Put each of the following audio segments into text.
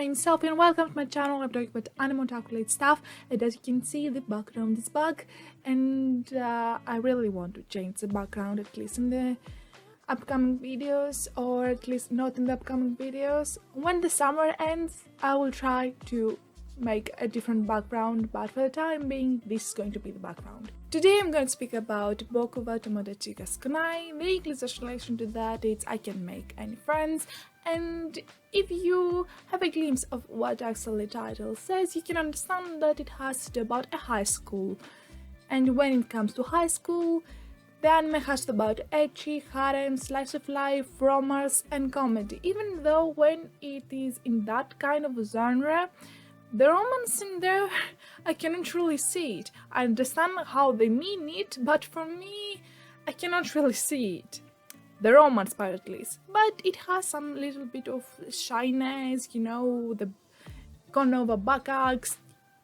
name is Sophie and welcome to my channel. I'm talking about anime otaku stuff, and as you can see the background is bug, and I really want to change the background, at least in the upcoming videos, or at least not in the upcoming videos. When the summer ends I will try to make a different background, but for the time being this is going to be the background. Today I'm going to speak about Boku wa Tomodachi ga Sukunai. The English translation to that is I can make any friends, and if you have a glimpse of what actually the title says, you can understand that it has to do about a high school. And when it comes to high school, the anime has to do about ecchi, harem, slice of life, romance and comedy, even though when it is in that kind of genre, the romance in there, I cannot really see it. I understand how they mean it, but for me, I cannot really see it. The romance part at least. But it has some little bit of shyness, you know, the Konova Bakax,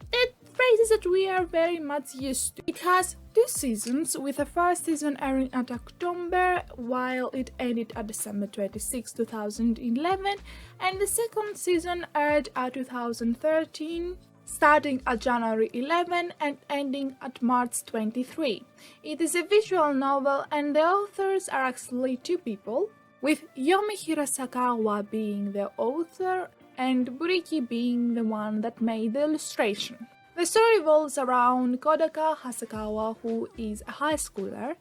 the phrases that we are very much used to. It has 2 seasons, with the first season airing at October, while it ended at December 26, 2011, and the second season aired at 2013, starting at January 11 and ending at March 23. It is a visual novel and the authors are actually 2 people, with Yomi Hirasakawa being the author and Buriki being the one that made the illustration. The story revolves around Kodaka Hasegawa, who is a high schooler,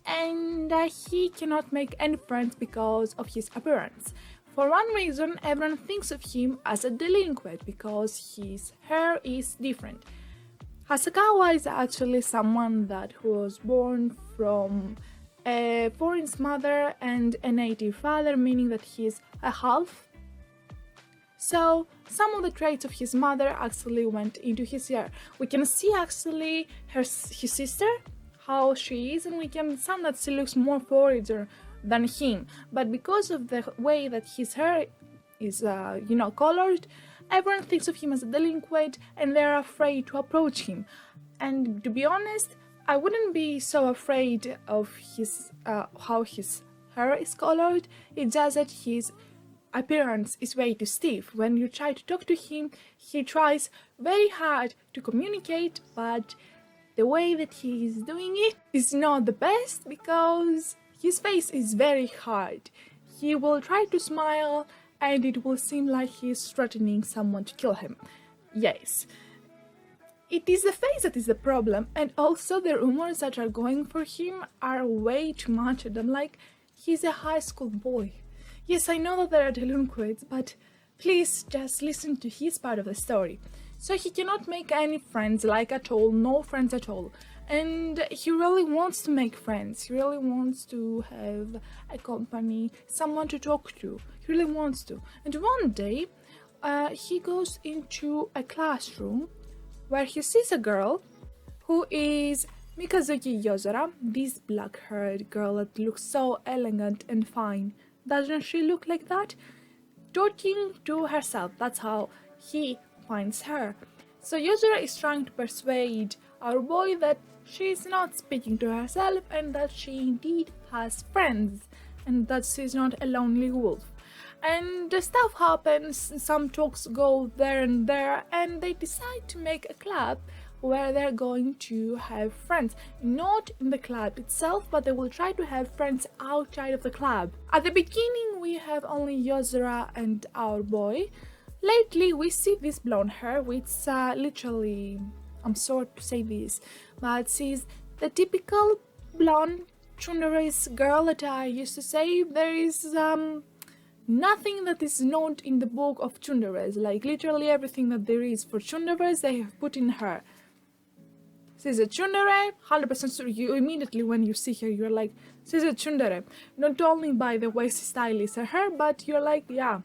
and he cannot make any friends because of his appearance. For one reason, everyone thinks of him as a delinquent because his hair is different. Hasegawa is actually someone that was born from a foreign mother and a native father, meaning that he is a half. So some of the traits of his mother actually went into his hair. We can see actually his sister, how she is, and we can understand that she looks more foreigner than him. But because of the way that his hair is, colored, everyone thinks of him as a delinquent and they're afraid to approach him. And to be honest, I wouldn't be so afraid of his how his hair is colored. It's just that his appearance is way too stiff. When you try to talk to him, he tries very hard to communicate, but the way that he is doing it is not the best because his face is very hard. He will try to smile and it will seem like he is threatening someone to kill him. Yes, it is the face that is the problem, and also the rumors that are going for him are way too much. And I'm like, he's a high school boy. Yes, I know that there are delinquents, but please just listen to his part of the story. So he cannot make any friends, like at all, no friends at all. And he really wants to make friends, he really wants to have a company, someone to talk to, he really wants to. And one day, he goes into a classroom where he sees a girl who is Mikazuki Yozora, this black-haired girl that looks so elegant and fine. Doesn't she look like that? Talking to herself, that's how he finds her. So Yozora is trying to persuade our boy that she is not speaking to herself and that she indeed has friends and that she's not a lonely wolf. And the stuff happens, some talks go there and there, and they decide to make a club where they're going to have friends. Not in the club itself, but they will try to have friends outside of the club. At the beginning we have only Yozora and our boy. Lately we see this blonde hair, which literally, I'm sorry to say this, but she's the typical blonde tsundere girl that I used to say. There is nothing that is not in the book of tsunderes. Like literally everything that there is for tsunderes they have put in her. She's a tsundere, 100% sure. You immediately when you see her you're like, she's a tsundere. Not only by the way she styles her hair, but you're like, yeah,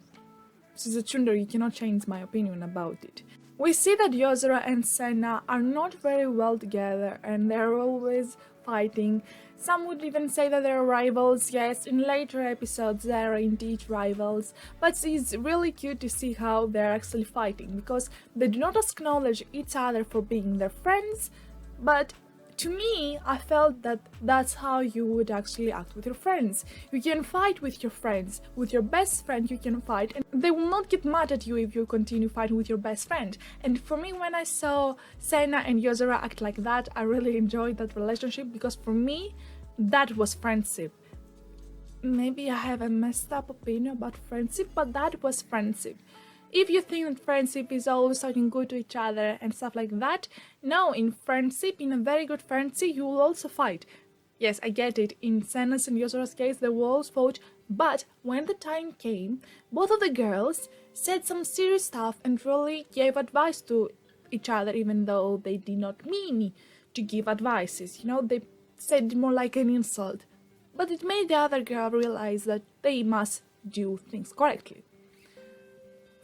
she's a tsundere, you cannot change my opinion about it. We see that Yozora and Sena are not very well together and they're always fighting. Some would even say that they're rivals. Yes, in later episodes they are indeed rivals, but it's really cute to see how they're actually fighting because they do not acknowledge each other for being their friends, but To me, I felt that that's how you would actually act with your friends. You can fight with your friends. With your best friend, you can fight, and they will not get mad at you if you continue fighting with your best friend. And for me, when I saw Sena and Yozora act like that, I really enjoyed that relationship, because for me, that was friendship. Maybe I have a messed up opinion about friendship, but that was friendship. If you think that friendship is always talking good to each other and stuff like that, no, in friendship, in a very good friendship, you will also fight. Yes, I get it, in Sena's and Yozora's case, they will always fought, but when the time came, both of the girls said some serious stuff and really gave advice to each other, even though they did not mean to give advices. You know, they said it more like an insult. But it made the other girl realize that they must do things correctly.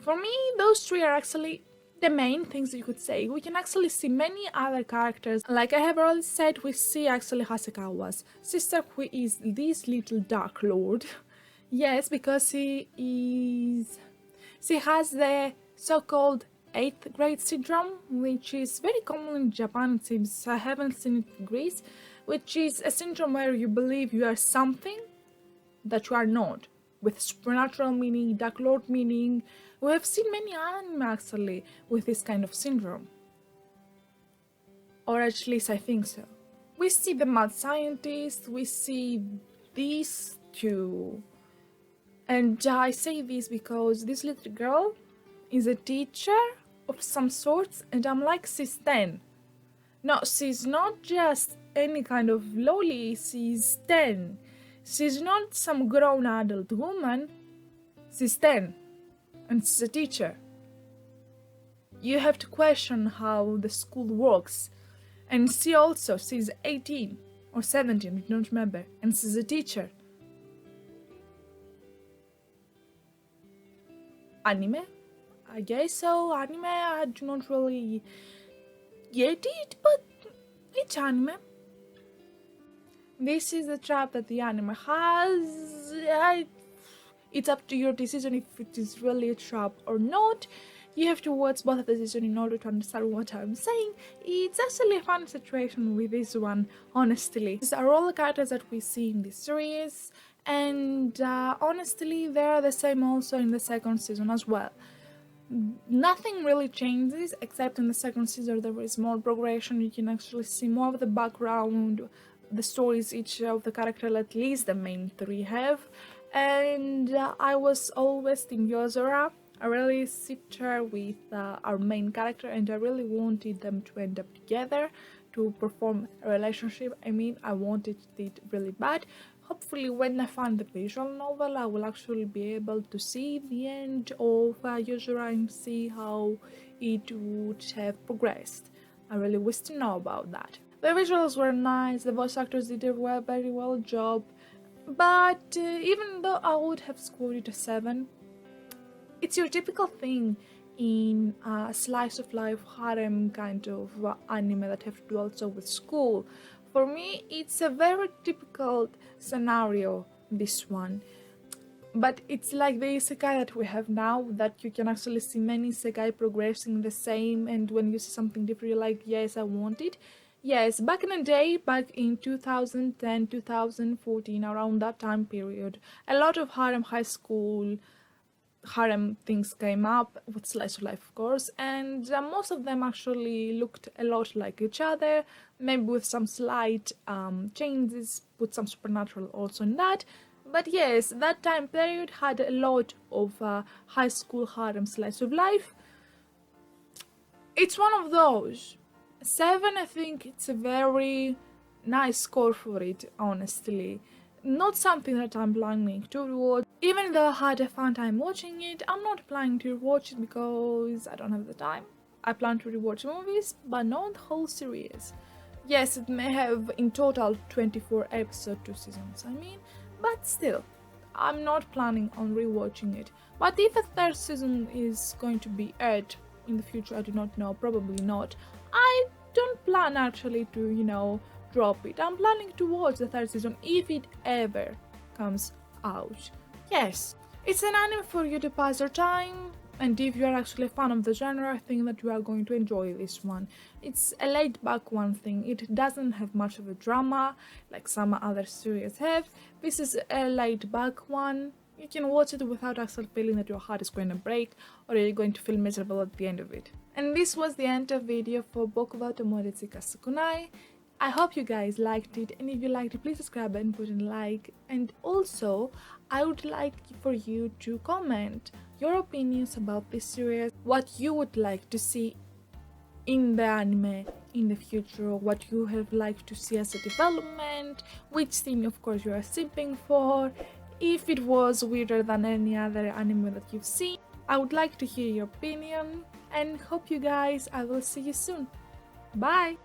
For me, those three are actually the main things you could say. We can actually see many other characters. Like I have already said, we see actually Hasegawa's sister, who is this little dark lord. Yes, because she has the so-called 8th grade syndrome, which is very common in Japan, it seems. I haven't seen it in Greece, which is a syndrome where you believe you are something that you are not, with supernatural meaning, dark lord meaning. We have seen many anime actually with this kind of syndrome. Or at least I think so. We see the mad scientist, we see these two. And I say this because this little girl is a teacher of some sorts, and I'm like, she's 10. No, she's not just any kind of loli, she's 10. She's not some grown adult woman, she's 10. And she's a teacher. You have to question how the school works. And she's 18 or 17, I don't remember, and she's a teacher. Anime? I guess so. Anime, I do not really get it, but it's anime. This is the trap that the anime has. It's up to your decision if it is really a trap or not. You have to watch both of the seasons in order to understand what I'm saying. It's actually a fun situation with this one, honestly. These are all the characters that we see in this series, and honestly, they're the same also in the second season as well. Nothing really changes, except in the second season there is more progression. You can actually see more of the background, the stories each of the character, at least the main three, have. And I was always Team Yozora. I really sit her with our main character, and I really wanted them to end up together to perform a relationship. I mean, I wanted it really bad. Hopefully when I find the visual novel, I will actually be able to see the end of Yozora and see how it would have progressed. I really wish to know about that. The visuals were nice, the voice actors did a very well job. But even though I would have scored it a 7, it's your typical thing in a slice of life harem kind of anime that have to do also with school. For me, it's a very typical scenario, this one. But it's like the isekai that we have now, that you can actually see many isekai progressing the same, and when you see something different, you're like, yes, I want it. Yes, back in the day, back in 2010, 2014, around that time period, a lot of harem high school harem things came up with slice of life, of course, and most of them actually looked a lot like each other, maybe with some slight changes, put some supernatural also in that. But yes, that time period had a lot of high school harem slice of life. It's one of those. 7, I think it's a very nice score for it, honestly. Not something that I'm planning to rewatch. Even though I had a fun time watching it, I'm not planning to rewatch it because I don't have the time. I plan to rewatch movies, but not the whole series. Yes, it may have in total 24 episodes, 2 seasons, I mean, but still, I'm not planning on rewatching it. But if a third season is going to be aired in the future, I do not know, probably not. I don't plan actually to, drop it. I'm planning to watch the third season if it ever comes out. Yes, it's an anime for you to pass your time. And if you are actually a fan of the genre, I think that you are going to enjoy this one. It's a laid back one thing. It doesn't have much of a drama like some other series have. This is a laid back one. You can watch it without actually feeling that your heart is going to break or you're going to feel miserable at the end of it. And this was the end of the video for Boku Tomodachi Sukunai. I hope you guys liked it, and if you liked it, please subscribe and put in a like. And also, I would like for you to comment your opinions about this series, what you would like to see in the anime in the future, what you have liked to see as a development, which theme of course you are simping for, if it was weirder than any other anime that you've seen. I would like to hear your opinion, and hope you guys, I will see you soon. Bye!